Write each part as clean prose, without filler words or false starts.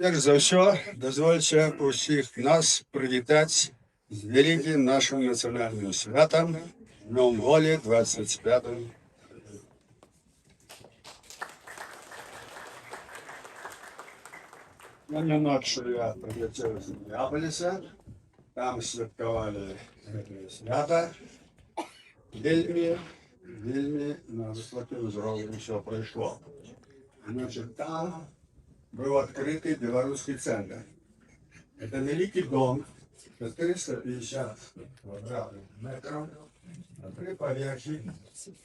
Перш за ўсё, дазвольце ўсіх нас прывітаць з вялікім нашым нацыянальным святам, Днём волі 25. Сёння ноччу я прыляцеў з Мінеаполіса, там святкавалі гэтае свята. Вельмі на высокім узроўні ўсё прайшло. Значит, там был открытый белорусский центр. Это великий дом, 450 квадратных метров, на 3 поверхи.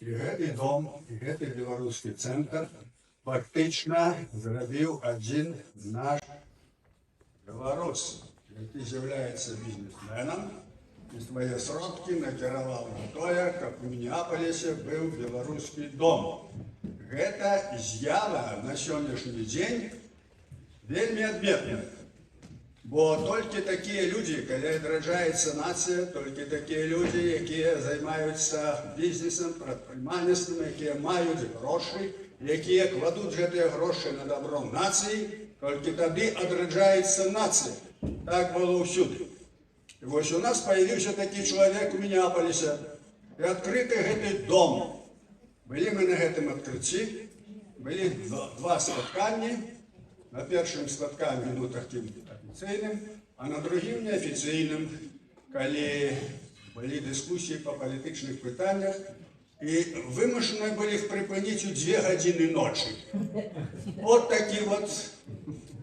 И этот дом, и этот белорусский центр фактично зробил один наш белорус, который является бизнесменом, и свои сродки накировал на то, как в Миннеаполисе был белорусский дом. Это з'ява на сегодняшний день вельми адметная. Бо толькі такія людзі, калі адраджаецца нацыя, толькі такія людзі, якія займаюцца бізнесам, прадпрымальніцтвам, якія маюць грошы, якія кладуць гэтыя грошы на добро нацыі, толькі тады адраджаецца нацыя. Так было ўсюды. І вось у нас появіўся такі чалавек у Мінеаполісе, і адкрыты гэты дом. Былі мы на гэтым адкрыцці, былі два спатканні. На першым спатканні, ну, таким афіцыйным, а на другім неафіцыйным, калі былі дыскусіі па палітычных пытаннях, і вымушаны былі іх прыпыніць у 2 гадзіны ночы. Вот такі вот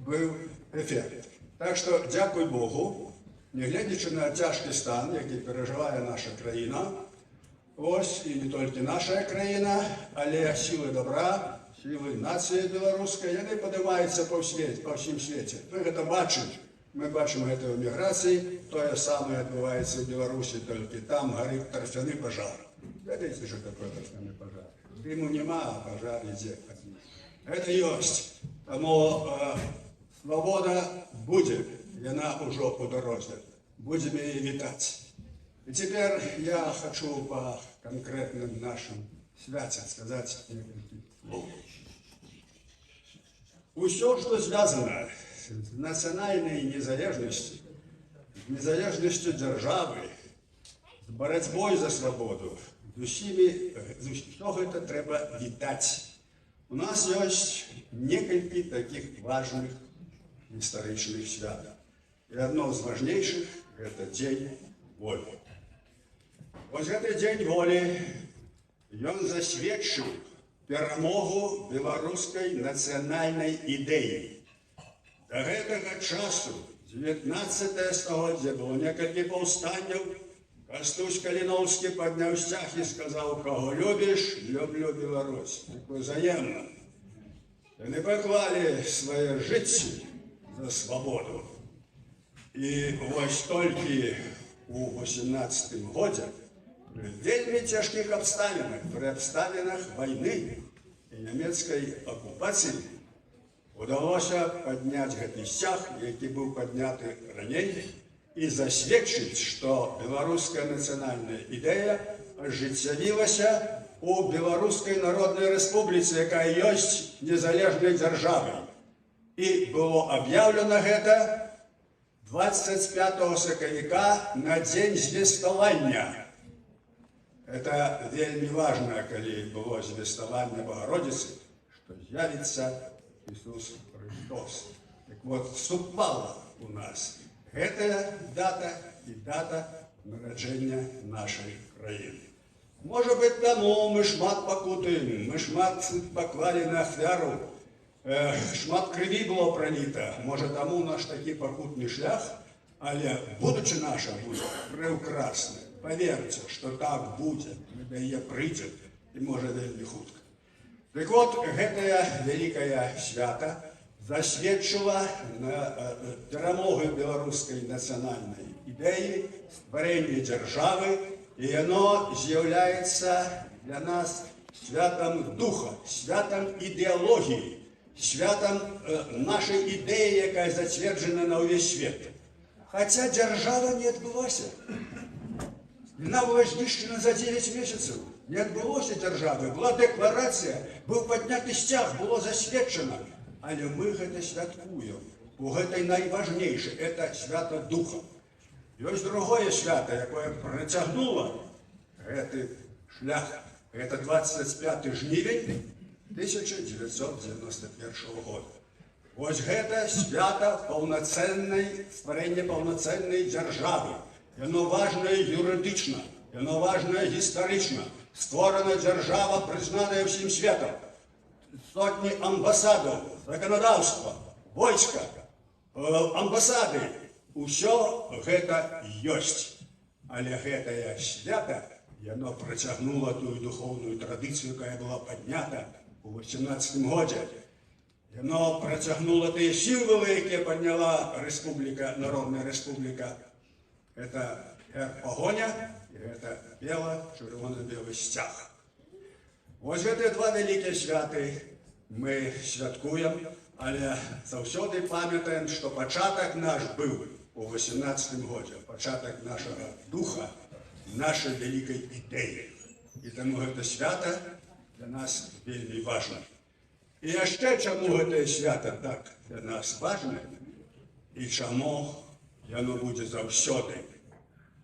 быў эфект. Так што, дзякуй Богу, нягледзячы на цяжкі стан, які перажывае наша краіна, ось, і не толькі наша краіна, але сілы добра, сілы нацыі беларускай, яны падымаюцца па ўсім свеце. Мы гэта бачым. Мы бачым гэта ў міграцыі. Тое самае адбываецца ў Беларусі, толькі там гарыць тарфяны пажар. Ведаеце, што такое тарфяны пажар? Дыму няма, а пажар ідзе. Гэта ёсць. Таму свабода будзе. Яна ўжо ў дарозе. Будзем яе вітаць. І цяпер я хачу па канкрэтным нашым свяце сказаць некалькі слоў. Усё, что связано с национальной незалежностью, с незалежностью державы, с борьбой за свободу, все это треба витать. У нас есть несколько таких важных исторических святов. И одно из важнейших – это День воли. Вот этот День воли, он засведчил перамогу беларускай нацыянальнай ідэі. Да гэтага часу, 19 стагоддзя, было некалькі паўстанняў. Кастусь Каліноўскі падняў сцяг і сказаў: «Каго любіш, люблю Беларусь». Так узаемна. Яны паклалі свае жыцці за свабоду. І вось толькі у 18 годзе при вельмі цяжкіх абставінах, при абставінах вайны і нямецкай акупацыі удалося падняць гэты сцяг, які быў падняты раней, і засведчыць, што беларуская нацыянальная ідэя ажыццявілася у Беларускай Народнай Рэспубліцы, якая ёсць незалежнай дзяржавай. І было аб'яўлена гэта 25 сакавіка на дзень звеставання. Это вельмі важно, калі было звеставанне Богородицы, что з'явится Иисус Христос. Так вот, супала у нас гэтая дата и дата нараджэння нашей краіны. Может быть, тому мы шмат пакутуем, мы шмат поклали на ахвяру, шмат крыві было пролито. Может, тому наш такі пакутны шлях, але будучи наша будзе прекрасна. Поверьте, что так будет, когда я придет, и может вельмі хутка. Так вот, гэтая великая свята засведчыла перамогу беларускай нацыянальнай ідэі, стварэнне дзяржавы, і яно з'яўляецца для нас святам духа, святам ідэалогіі, святам нашай ідэі, якая зацверджана на ўвесь свет. Хаця дзяржава не адбылася. Яна была знішчана за 9 месяцев. Не адбылося дзяржавы. Была дэкларацыя, быў падняты сцяг, было засведчана. Але мы гэта святкуем. бо гэта найважнейшае, это свята духа. Ёсць другое свята, якое працягнула гэты шлях. Это 25 жнівень 1991 года. Вось гэта свята стварэння паўнацэннай дзяржавы. Яно важнае юрыдычна, яно важнае гістарычна. Створана дзяржава, прызнаная ўсім светам. Сотні амбасадаў, заканадаўства, войска, амбасады. Усё гэта ёсць. Але гэтае свята, яно працягнула тую духоўную традыцыю, якая была паднята ў 18 годзе. Яно працягнула тыя сімвалы, якія падняла рэспубліка, Народная рэспубліка. Это пагоня і гэта бела-чырвона-белы сцяг. Вось гэтыя два вялікія святы мы святкуем, але заўсёды памятаем, што пачатак наш быў у 18 годзе, пачатак нашага духа, нашай вялікай ідэі. І таму гэта свята для нас вельмі важна. І яшчэ чаму гэтае свята так для нас важна, і чаму яно будзе заўсёды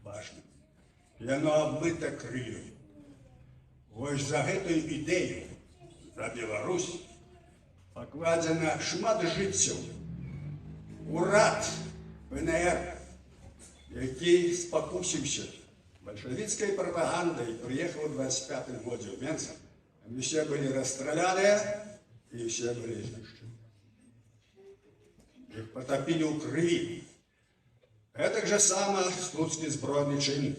важным. Яно абмыта крывёй. Вось за гэтую ідэю, за Беларусь, пакладзена шмат жыццяў. Урад ВНР, які спакусіўся бальшавіцкай прапагандай, прыехаў у 25 годзе ў Менск, там усе былі расстраляныя і усе былі знішчаны. Іх патапілі ў крыві. Гэтак жа сама слуцкі збройны чын.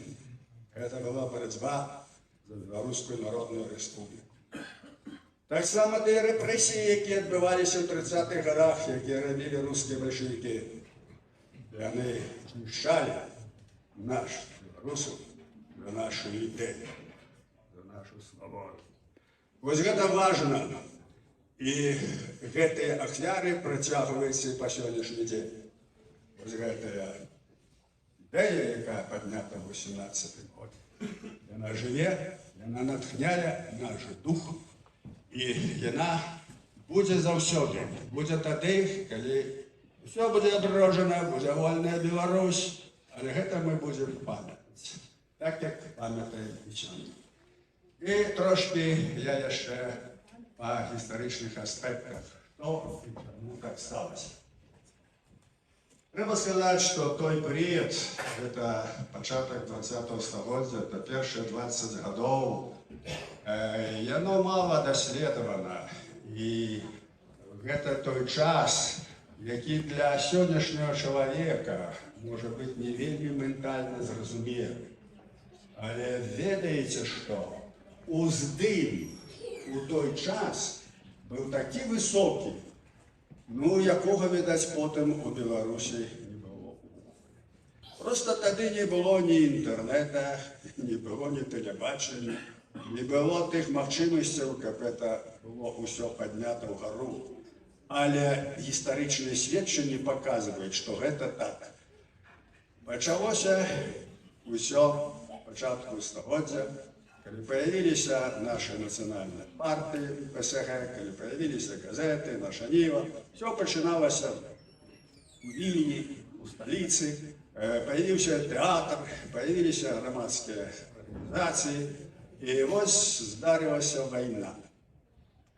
Гэта была барацьба за Беларускую Народную Рэспубліку. Таксама тыя рэпрэсіі, якія адбываліся ў 30-х годах, якія рабілі рускія бальшавікі, яны знішчалі наш беларусаў за нашу ідэю, за нашу свабоду. Вось гэта важна. І гэтыя ахвяры працягваюцца па сённяшні дзень. Вось гэтая ідэя, якая паднята ў 18 годзе, яна жыве, яна натхняе наш дух, і яна будзе заўсёды. Будзе тады, калі ўсё будзе адроджана, будзе вольная Беларусь, але гэта мы будзем памятаць, так як памятаем і сёння. І трошкі я яшчэ па гістарычных аспектах, што і чаму так сталася. Трэба сказаць, што той перыяд, гэта пачатак 20-го стагоддзя, это першыя 20 гадоў, яно мала даследавана. І гэта той час, які для сённяшняга чалавека можа быць не вельмі ментальна зразумелы. Але ведаеце што? Уздым у той час быў такі высокі, якога, відаць, потым у Беларусі не было. Проста тады не было ні інтэрнета, не было ні тэлебачання, не было тых магчымасцяў, каб гэта было ўсё паднята ўгару. Але гістарычныя сведчанні паказваюць, што гэта так. Пачалося ўсё пачатку стагоддзя, калі паявіліся нашы нацыянальныя партыі, ПСГ, калі паявіліся газеты, наша Ніва, ўсё пачыналася у Вільні, у сталіцы, паявіўся тэатр, паявіліся грамадскія арганізацыі, і вось здарылася вайна.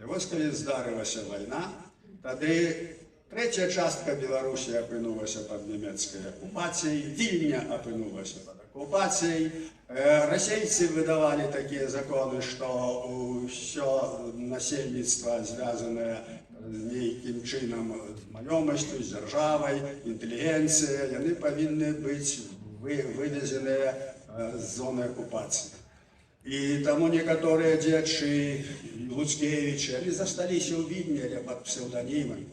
І вось калі здарылася вайна, тады трэцяя частка Беларусі апынулася пад нямецкай акупацыяй, Вільня апынулася пад акупацыяй. Расейцы выдавалі такія законы, што ўсё насельніцтва, звязанае нейкім чынам з маёмасцю, з дзяржавай, інтэлігенцыя, яны павінны быць вывезеныя з зоны акупацыі. І таму некаторыя дзечы, Луцкевічы, яны засталіся ў Вільні пад псеўданімамі.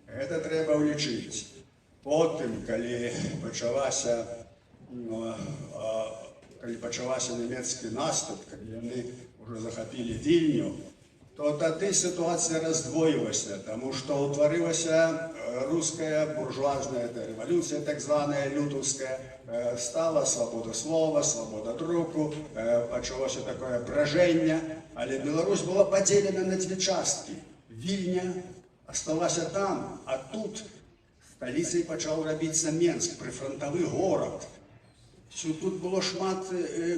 Гэта трэба ўлічыць. Потым, калі пачаўся нямецкі наступ, калі яны ўжо захапілі Вільню, то тады сітуацыя раздвоілася, таму што ўтварылася руская буржуазная рэвалюцыя, так званая лютаўская, стала свабода слова, свабода друку, пачалося такое бражэнне, але Беларусь была падзелена на дзве часткі. Вільня асталася там, а тут сталіцай пачаў рабіцца Менск, прыфрантавы горад. Тут было шмат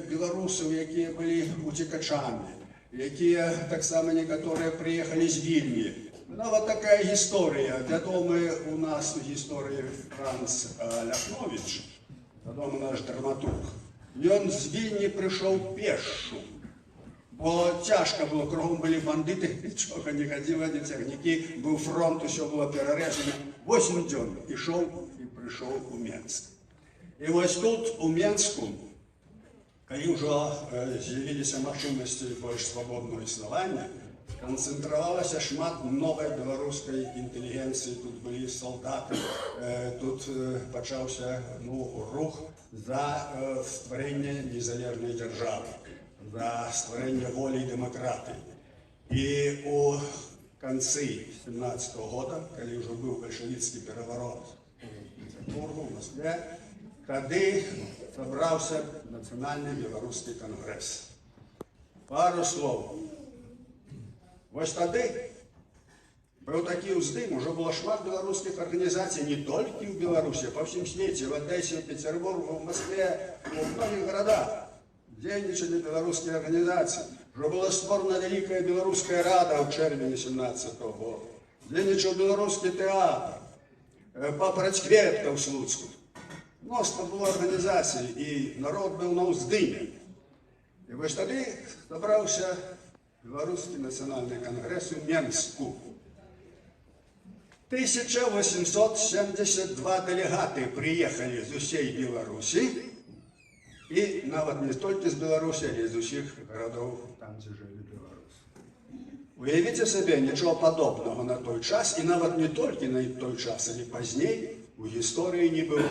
беларусаў, якія былі уцекачамі, якія таксама некаторыя прыехалі з Вільні. Нават такая гісторыя. Вядомы у нас у гісторыі Франц Ляхновіч, вядомы наш драматург. Ён з Вільні прыйшоў пешшу, бо цяжка было, кругом былі бандыты, нічога не хадзіла, ні цягнікі, быў фронт, усё было перарэзана. 8 дзён ішоў і прыйшоў у Менск. І вось тут, у Менску, калі ўжо з'явіліся магчымасці больш свабоднага існавання, канцэнтравалася шмат новай беларускай інтэлігенцыі, тут былі салдаты, тут пачаўся рух за стварэнне незалежнай дзяржавы, за стварэнне волі і дэмакратыі. І у канцы 17-го года, калі ўжо быў бальшавіцкі пераварот у Петербургу, у Москве, тады сабраўся Нацыянальны беларускі кангрэс. Пару слоў. Вось тады быў такі ўздым, ужо было шмат беларускіх арганізацый не толькі ў Беларусі, а па ўсім свеце, в Одессе, в Петербургу, в Москве, у многіх гарадах дзейнічалі беларускія арганізацыі. Уже была створена Великая Белорусская Рада в чэрвені 17-го года. Дзейнічаў беларускі тэатр, папараць кветка ў Слуцку. Мноства было арганізацый, і народ быў на ўздыме. І вось тады сабраўся Беларускі нацыянальны кангрэс у Менску. 1872 дэлегаты прыехалі з усей Беларусі, і нават не толькі з Беларусі, але з усіх гарадоў, там, дзе жылі беларусы. Уявіце сабе, нічого падобнага на той час, і нават не толькі на той час, але пазней у гісторыі не было.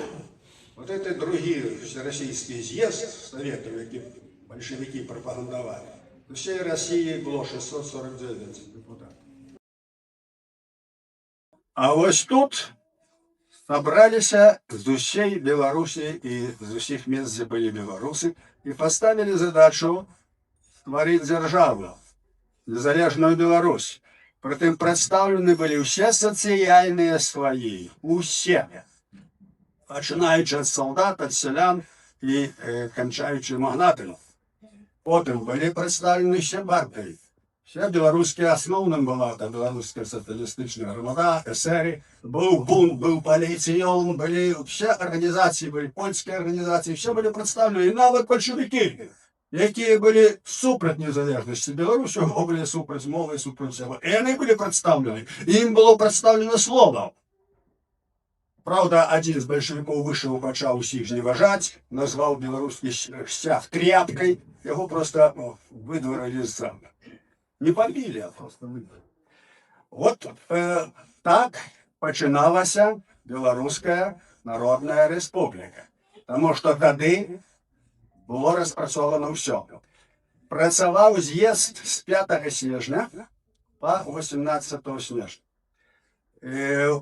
Вот это другі всероссийский з'езд Советов, які большевики пропагандовали. В всей России было 649 депутатов. А вось тут собраліся з усей Беларусі і з усіх мест, дзе былі беларусы, і поставили задачу стварыць дзяржаву, незалежную Беларусь. Прытым прадстаўлены былі ўсе сацыяльныя слаі, усе. Пачынаючы ад салдат, ад сялян і канчаючы магнатамі. Потым былі прадстаўлены ўсе партыі. Все беларускія, асноўным была беларуская сацыялістычная грамада, эсэры, быў бунт, быў паліцыён, былі ўсе арганізацыі, былі польскія арганізацыі, все былі прадстаўлены, і нават бальшавікі, якія былі супраць незалежнасці Беларусі, былі супраць мовы, супраць усяго. І яны былі прадстаўлены, ім было прадстаўлена слова. Правда, адзін з бальшавікоў вышаў, пачаў усіх зневажаць, назваў беларускі сцяг тряпкай, яго проста выдварылі з замка. Не побили, а просто выбрали. Вот так пачыналася Беларуская Народная Республика. Потому что тады было распрацовано ўсё. Працаваў з'езд з 5 снежня по 18 снежня.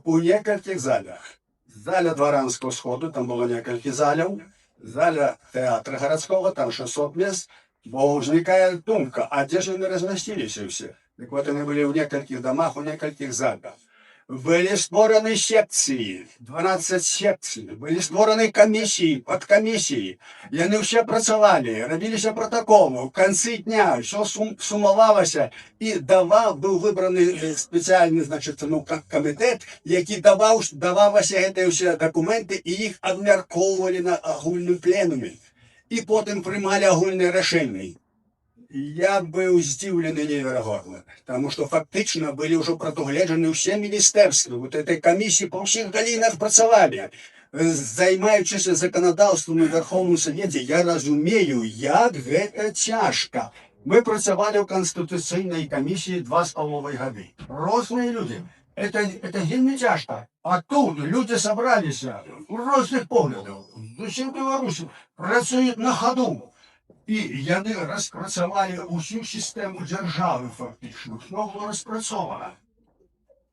У некалькіх залях. Заля Дваранского сходу, там было некалькі заляў. Заля тэатра гарадскога, там 600 мест. Бо ўзнікае думка, а дзе ж яны размясціліся ўсе? Дык вот яны былі ў некалькіх дамах, у некалькіх залах. Былі створаны секцыі, 12 секцый, былі створаны камісіі, падкамісіі. Яны ўсе працавалі, рабіліся пратаколы. У канцы дня ўсё сумавалася, і быў выбраны спецыяльны, камітэт, які давалася гэтыя ўсе дакументы, і іх абмяркоўвалі на агульным пленуме. І потым прымалі агульныя рашэнні. Я быў здзіўлены неверагодна, таму што фактычна былі ўжо прадугледжаны ўсе міністэрствы. Вот этой камісіі па ўсіх галінах працавалі. Займаючыся заканадаўствам у Верховным Савеце, я разумею, як гэта цяжка. Мы працавалі ў канстытуцыйнай камісіі 2,5 гады. Розныя людзі. Это вельмі цяжка. А тут люди собраліся розных поглядаў, з усіх беларусаў, працуюць на хаду. І яны распрацавалі усю сістэму дзяржавы фактычна. Усё было распрацована.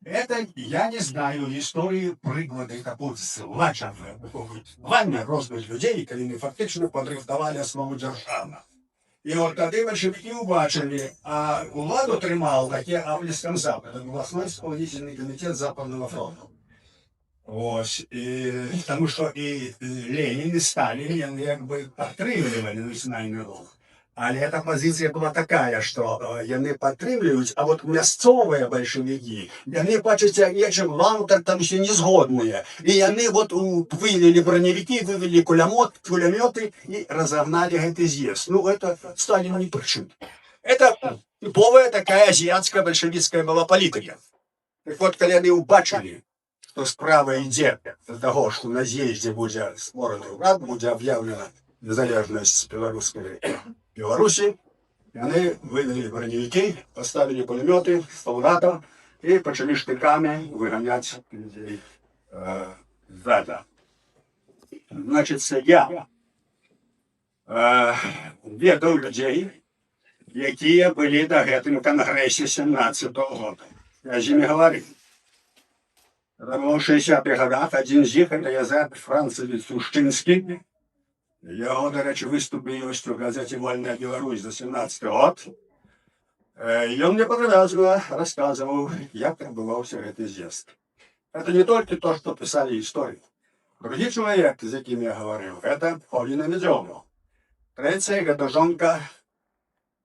Это я не знаю гісторыі прыклады такой зладжанай плане розных людзей, калі мы фактычна падрыхтавалі аснову дзяржавы. І от тады бальшавікі ўбачылі, а уладу трымаў такі Авлеском Запад, областной исполнительный комитет Западного фронта. Ось, тому що і Ленін, і Сталін, вони якби підтримували національний рух. Але ця позиція була така, що вони підтримують, а от місцеві большевики, вони бачать, як Вантер там ще не згодні. І вони от вивели броневики, вивели кулемети і розогнали цей з'їзд. Ну, це Сталін не при чому. Це типовая такая азиатская большевистская была політика. Так от, коли вони убачили, що справа йде до того, що на з'їзді буде створений уряд, буде об'явлена незалежність Білорусі, вони вивели броневики, поставили пулемети, солдатів і почали штиками виганяти людей ззаду. Значить, я ведав людей, які були на гэтым конгресі 17-го года. Я з ними говорив. Это было в 60-х годах. Один з них, это Язеп Францевич Сушчинський. Його, до речі, виступи ось у газеті «Вольна Білорусь» за 17-й год. І він мені подробно розказував, як відбувався цей з'їзд. Це не тільки то, що писали історії. Другий чоловік, з яким я говорив, це Поліна Медьова. Третя – це жонка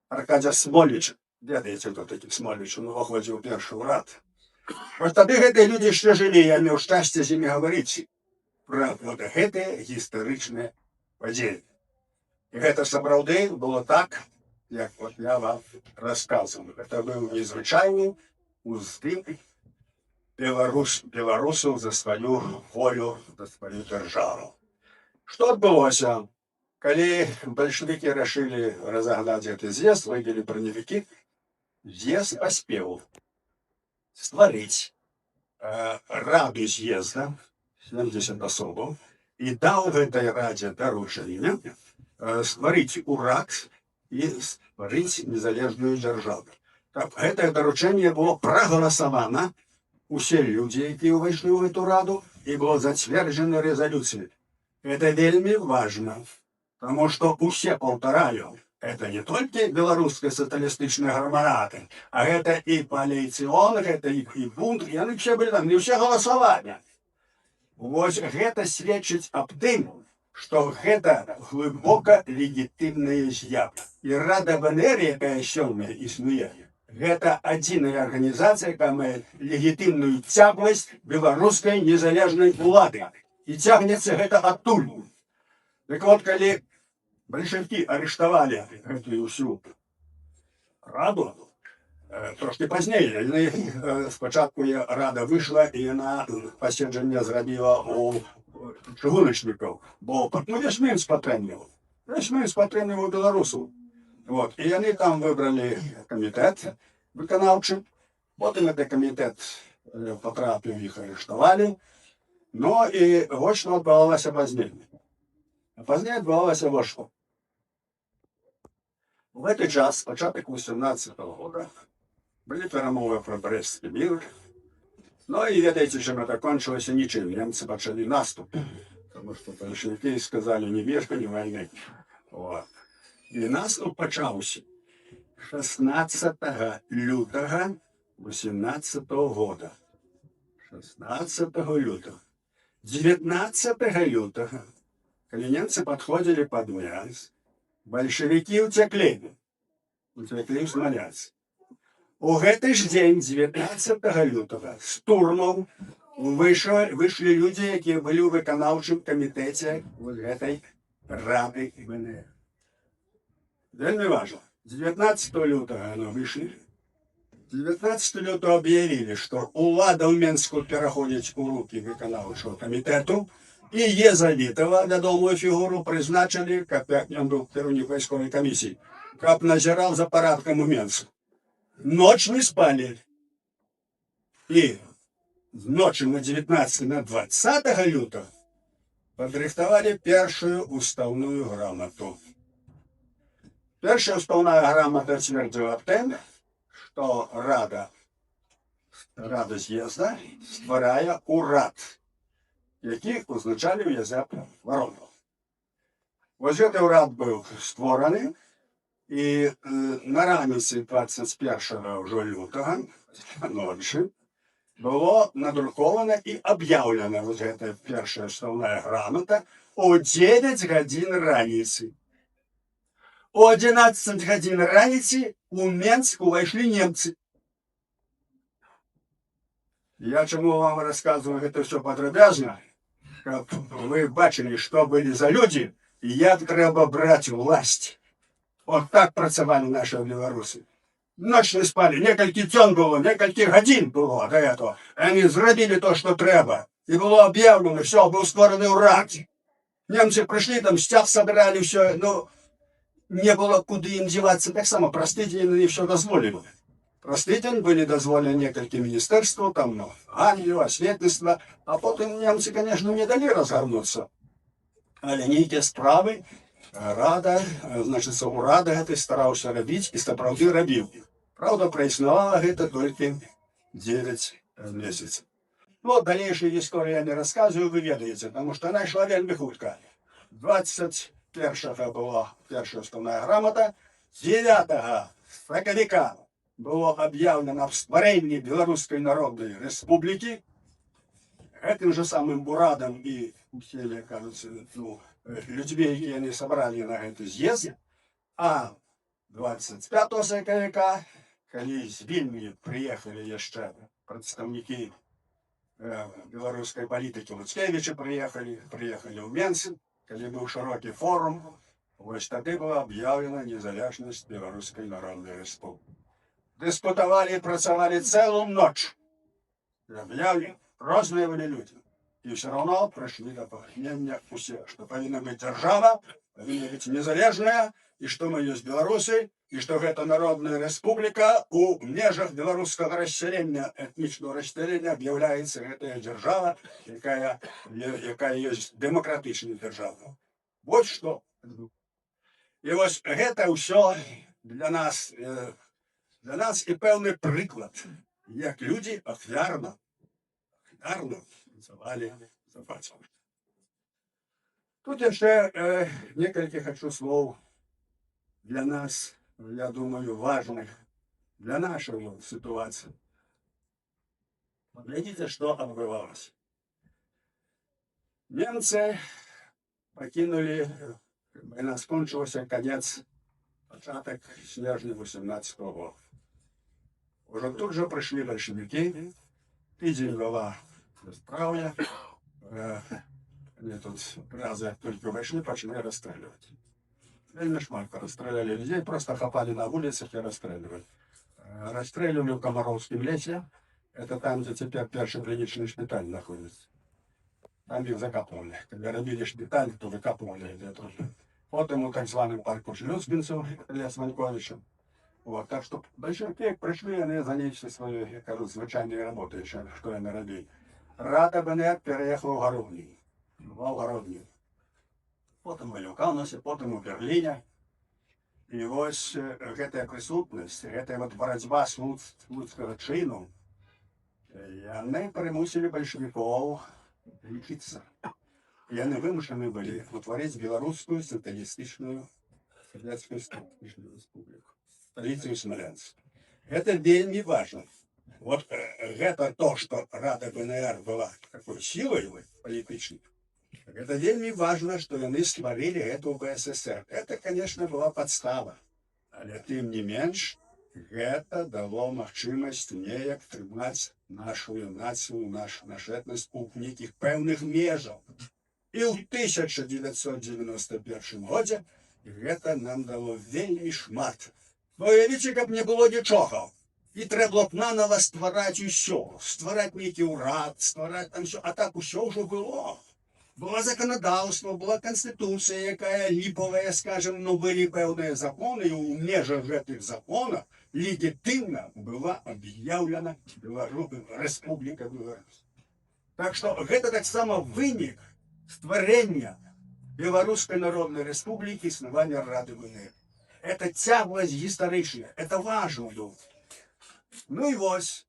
Аркадія Смоліча. Ведаеце, хто такі Смоліч, він виходив у перший уряд. Ось тоді гэты люди ще жылі, я меў шчасце з імі гаварыць пра вот гэтыя гістарычныя падзеі. І гэта сапраўды было так, як вот я вам расказваю. Гэта быў незвычайны уздым беларусаў за сваю волю, за сваю дзяржаву. Што адбылося? Калі бальшавікі рашылі разагнаць гэты з'езд, вывелі броневікі, з'езд паспеў стварыць раду з'езда, 70 асобаў, і даў гэтай радзе даручэнне стварыць урад і стварыць незалежную дзяржаву. Так, гэтае даручэнне было прагаласавана, усе людзі, якія ўвайшлі ў гэту раду, і было зацверджана рэзалюцыяй. Это вельмі важна. Потому что усе, повторяю, это не только белорусские социалистичные громады, а это и полицион, это и бунт, и они все были там, не все голосовали. Вот это свидчит об том, что это глубоко легитимная з'ява. И Рада ВНР, якая сёння існуе, это одиная организация, которая мае легитимную тяглость белорусской незалежной улады. И тягнется это оттуль. Так вот, коли большевики арыштавалі гэтую ўсю раду, трошки пазней, спачатку рада выйшла і яна паседжанне зрабіла у чыгуначнікаў, бо весь Мінск падтрымліваў. Весь Мінск падтрымліваў беларусаў. Вот. І яны там выбралі камітэт выканаўчы, потым гэты камітэт патрапіў, іх арыштавалі. Ну і вось што адбывалася пазней. А пазней адбывалася вось што. В этот час, початок 18-го года, были перемовы про Брестский мир. Ну и ведаете, чем это кончилось, ничем. Немцы почали наступ. Потому что большевики сказали ни мира, ни войны. Вот. И наступ почался 16 лютого 18-го года. 16 лютого. 19 лютого, когда немцы подходили под Брянск, большевики утеклі в Смоленск. У гэты ж дзень, 19 лютого, з турмаў выйшлі людзі, якія былі ў выканаўчым камітэце гэтай рады ВНР. Вельмі важно. 19 лютого оно выйшлі. 19 лютого объявили, что улада в Менску переходит у руки выканаўчого комитету, и Езавитова, вядомую фигуру, призначили, как он был кіраўнік войсковой комиссии, как назирал за порядком у Менску. Ночь не спали. И ночью на 19 на 20 лютого подрихтовали первую уставную грамоту. Первая уставная грамота твердила об том, что Рада з'їзда створяє уряд, який узначалив Язеп Воронов. Ось цей уряд був створений, і на раніці 21 лютого ночі было надруковано и объявлено вот эта первая основная грамота о 9 годин раницы. О 11 годин раницы у Менск увайшли немцы. Я чему вам рассказываю это все подробязно, каб вы бачили, что были за люди, и як треба брать власть. Вот так працавали наши белорусы. Ночь не спали, некалькі дзён было, некалькі гадзін было до этого. Они зрабілі то, что трэба. И было объявлено, все, был створаны урад. Немцы пришли, там стяг собрали, все, ну, не было куда им деваться. Так само, простите, они все дозволили. Простите, были дозволены некалькі министерства, там, ну, Англию, осветництва, а потом немцы, конечно, не дали разгорнуться. Але нейкія справы рада, значит, урада гэтай стараўся рабіць і сапраўды рабіў. Правда, праіснавала гэта толькі 9 месяцев. Ну, дальнейшую историю я не рассказываю, вы ведаете, потому что она шла вельмі хутка. 21-го была первая основная грамота, 9 сакавіка было объявлено об стварэнні Белорусской Народной Республики. Этим же самым Бурадом и усилия, кажется, ну, людьми, які они собрали на этот съезд. А 25 сакавіка, калі з Вільні приехали еще представники белорусской политики, Луцкевича приехали в Менск, калі был широкий форум, вот тогда была объявлена незалежность Белорусской Народной Республики. Диспутовали и працевали целую ночь. Объявили, разные были люди. И все равно пришли до понимания все, что повинна быть держава, повинна быть незалежная, и что мы есть белорусы, и что это Народная Республика у межах белорусского расселения, этничного расселения объявляется эта держава, якая есть демократичная держава. Вот что. И вот это все для нас и певний приклад, як люди ахвярно працювали за працю. Тут еще несколько хочу слов для нас, я думаю, важных для нашей ситуации. Поглядите, что отбывалось. Немцы покинули, война скончилась, конец, початок снежня 18-го года. Уже тут же пришли большевики, тыдзень была бесправия, они тут разы только вошли, почали расстреливать. Вельми шматко расстреляли людей, просто хапали на улицах и расстреливали. Расстреливали в Комаровском лесе, это там, где теперь первый клиничный шпиталь находится. Там их закапывали. Когда робили шпиталь, то выкапывали где-то. Вот ему так званым парку Шлюзбинцу, лес Ваньковичем. Вот, так что большевики пришли, они занесли свою, я кажу, звичайные работы еще, что они робили. Рада БНР переехала в Городню. В Городню. Потом были в Каунасе, потом в Берлине. И вот эта присутность, эта вот борьба с луцкого чину, и они примусили большевиков лечиться. И они вымушены были утворить белорусскую социалистическую Советскую Республику, столицу Смоленск. Это вельми важно. Вот это то, что Рада БНР была такой силой политической, это вельми важно, что они створили эту БССР. Это, конечно, была подстава. Але тем не менш, это дало магчымасць неяк трымаць нашу нацию, наш этнос у неких пэўных межаў. И в 1991 годзе это нам дало вельми шмат. Уявіце, каб не было нічога. І трэба б нанова ствараць усё, ствараць нейкі ўрад, ствараць там все, а так усё ўжо было. Было законодаўство, была конституция, якая липовая, скажем, но были пэўныя законы, и у межах гэтых законов легитимно была объявлена Республика Беларусь. Так что это так само вынік стварэння Белорусской Народной Республики, існавання Рады БНР. Это цягласць гістарычная, это важно. Ну и вот,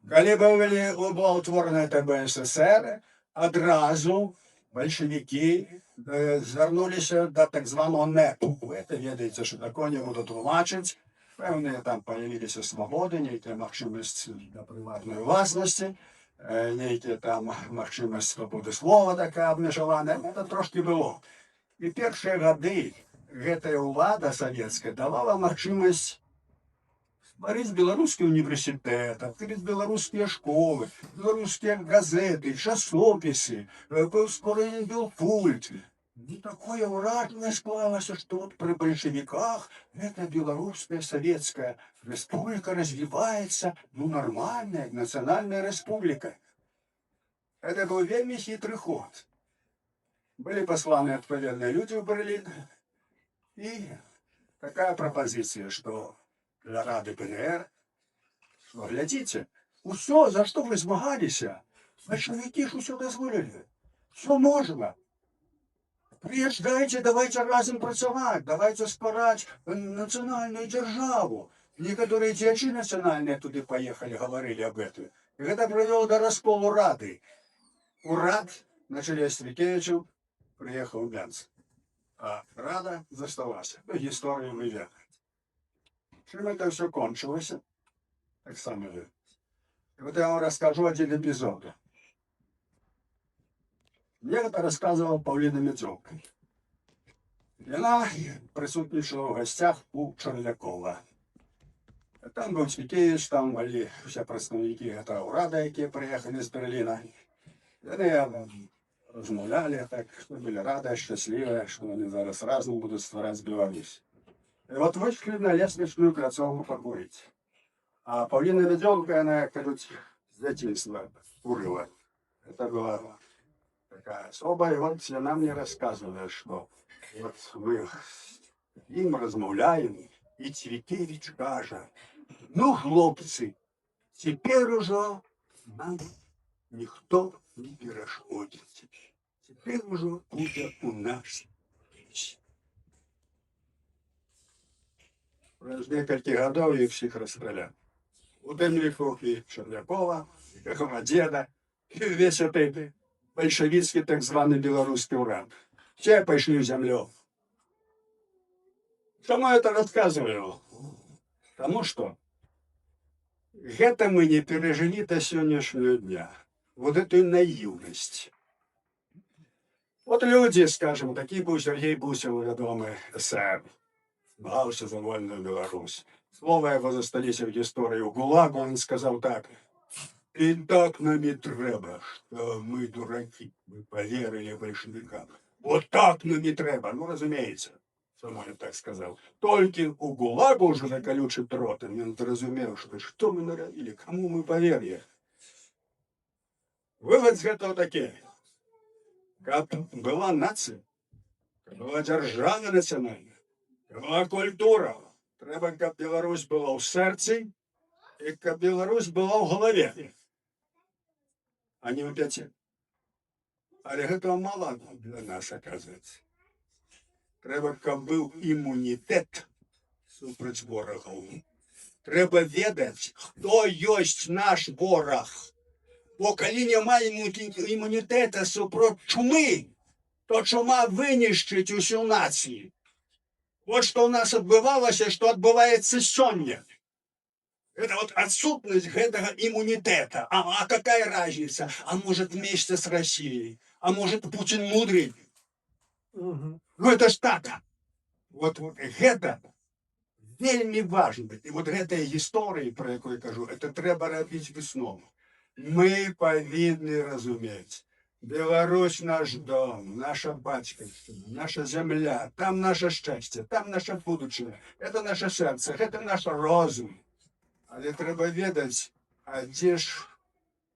калі была утворена эта БССР, адразу большевики звярнуліся до так званого НЭПу. Вы это ведаете, что такое, не буду тлумачыць. Певні там появилися свободи, нейкі магчымасць да прыватнай уласнасці, нейкія там магчымасць свабоды слова такая абмежаваная. Это трошки было. І першыя гады гэтая ўлада савецкая давала магчымасць стварыць беларускі універсітэт, адкрыць беларускія школы, беларускія газеты, часопісы, ускорыць белкульт. Ну, такое ўражанне склалася, што вот пры бальшавіках гэта беларуская савецкая рэспубліка развіваецца, ну, нармальная, нацыянальная рэспубліка. Это быў вельмі хітры ход. Былі пасланы адпаведныя людзі ў Берлін, і такая прапазіцыя, што для Рады ПНР, што глядзіце, усё, за што вы змагаліся, бальшавікі ж усё дазволілі, всё можна. Приезжайте, давайте разом працаваць, давайте ствараць нацыянальную дзяржаву. Некаторыя дзячы нацыянальныя туды паехалі, гаварылі аб гэтым. І гэта прывяло да расколу Рады. Урад на чале з Стрыкевічам прыехаў у Мянск. А Рада засталася. Ну, гісторыю мы ведаем. Чым это все кончылася? Таксама. І вот я вам раскажу один эпизод. Мне это рассказывала Паўліна Медзёлка. Яна прысутнічала ў гасцях у Чарлякова. Там быў Цвікевіч, там былі ўсе прадстаўнікі гэтага ўрада, якія прыехалі з Берліна. Яны размаўлялі так, што былі радыя, шчаслівыя, што яны зараз разам будуць ствараць Беларусь. І вот выйшлі на леснічную пляцоўку пакурыць. А Паўліна Медзёлка, яна, кажуць, з дзяцінства курыла. Это была такая особа, и вот она мне рассказывала, что вот мы им размаўляем, и Цвікевич кажа: ну, хлопцы, теперь уже нам никто не перешкодит. Теперь уже будет у нас. Праз некалькі гадоў іх всіх расстраляли. У тым ліку і Чарлякова, і Громадзеда, і весь гэты бальшавіцкі так званы беларускі ўрад. Все пайшлі ў зямлю. Чаму я это рассказываю? Потому что гэта мы не пережили до сегодняшнего дня. Вот эту наивность. Вот люди, скажем, такие был Сергей Бусел, вядомый эсэр, змагаўся за вольную Беларусь. Слова его засталіся в истории у ГУЛАГу, он сказал так: и так нам и треба, что мы дураки, мы поверили большевикам. Вот так нам и треба. Ну, разумеется, само я так сказал. Только у ГУЛАГу уже на колючий дрот, и он зразумел, что мы наробили, кому мы поверили. Вывод с этого такой: как была нация, как была держава национальная, как была культура, треба, как Беларусь была в сердце, и как Беларусь была в голове, а не в пяти. Але этого мало для нас, оказывается. Треба, каб быў імунітэт супраць ворагаў. Трэба ведаць, хто ёсць наш вораг. Бо калі няма імунітэта супроць чумы, то чума вынішчыць усю націю. Вот что у нас адбывалася, что адбываецца сёння. Это вот отсутность этого иммунитета. А какая разница? А может вместе с Россией? А может Путин мудрый? Ну это ж так. Вот это вельми важно. И вот этой истории, про якую я кажу, это треба робить весну. Мы повинны разуметь. Беларусь наш дом, наша батьківщина, наша земля, там наше счастье, там наше будущее. Это наше сердце, это наш розум. Але треба ведаць, а дзе ж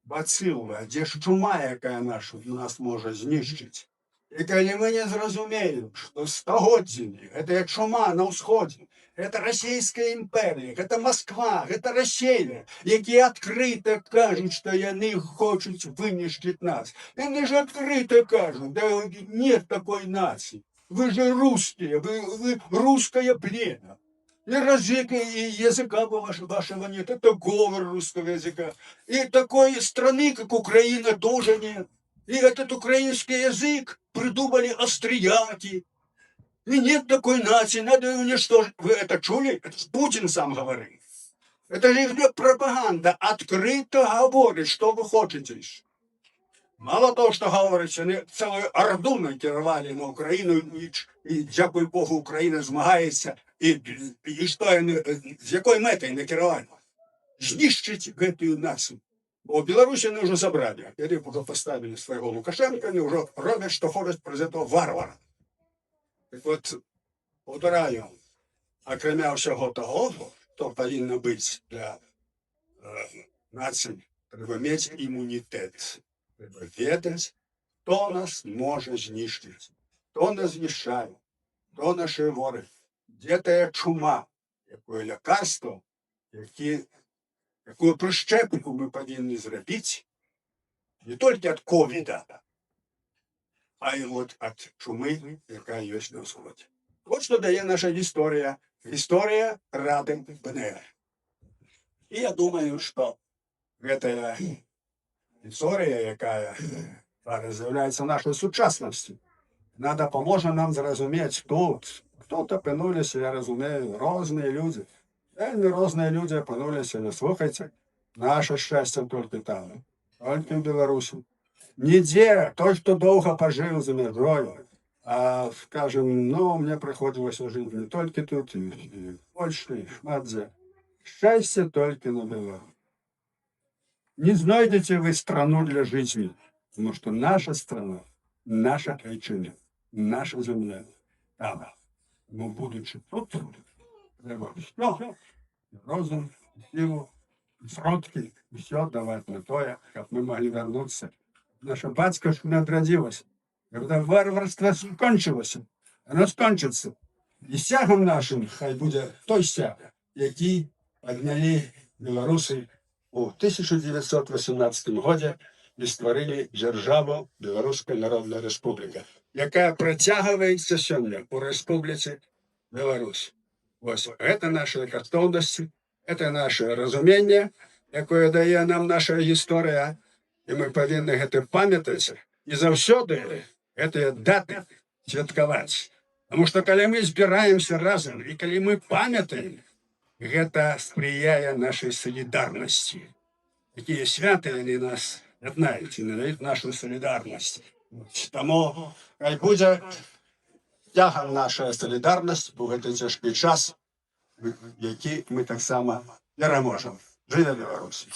бацыла, а дзе ж чума, якая нас можа знішчыць. І калі мы не зразумеем, што стагоддзямі гэта чума на ўсходзе, гэта расійская імперія, гэта Москва, гэта Россия, якія адкрыта кажуць, што яны хочуць вынішчыць нас. Яны ж адкрыта кажуць: да нет такой нации. Вы же русские, вы русское племя. И языка вашего нет, это говор русского языка. И такой страны, как Украина, тоже нет. И этот украинский язык придумали австрияки. И нет такой нации, надо ее уничтожить. Вы это чули? Это ж Путин сам говорит. Это же их пропаганда. Открыто говорит, что вы хотите. Мало того, що говорить, що вони цілу орду накерували на Україну, і дякую Богу, Україна змагається, і що вони, з якою метою накерували? Знищить гэтую нацию. Бо Беларусь они уже забрали. Они уже поставили своего Лукашенко, они уже робят, что хочет про этого варвара. Так от, повторяю, окремя всього того, що повинно бути для нації, треба мати імунітет. Треба ведать, хто нас може знищити, хто нас знищає, хто наші вори, де та чума, яке лікарство, яку прищепку ми повинні зробити, не тільки від ковіда, а й от від чуми, яка є на сході. От що дає наша історія, історія Ради БНР. І я думаю, що ця історія, яка зараз з'являється нашою сучасністю, вона допоможе нам зрозуміти тут. Хто-то опинулися, я розумію, різні люди. Різні люди опинулися, не слухайте. Наше щастя тільки там, тільки в Білорусі. Ніде, той, хто довго пожив за межою, а, скажем, ну, мені приходилось жити не тільки тут, і в Польщі, і шмат де. Щастя тільки на Білорусі. Не знайдете вы страну для жизни, потому что наша страна, наша отчина, наша земля. Там, но будучи тут, треба все, розум, силу, сродки, все давать на то, как мы могли вернуться. Наша батьковка не отродилась. Когда варварство скончилось, оно скончится. І стягом нашим хай буде той стяг, який підняли білоруси у 1918 году і створили державу Білоруська Народна Республіка, яка протягується сьогодні у Республіці Білорусь. Ось це наша коштовність, це наше розуміння, яке дає нам наша історія, і ми повинні це пам'ятати і завжди ці дати святкувати. Тому що коли ми збираємося разом і коли ми пам'ятаємо, это сприяє нашей солидарности. Такие святые они нас єднають і надають нашу солідарність. Тому хай буде тягом наша солідарність у цей тяжкий час, який ми так само переможемо. Живе Білорусь!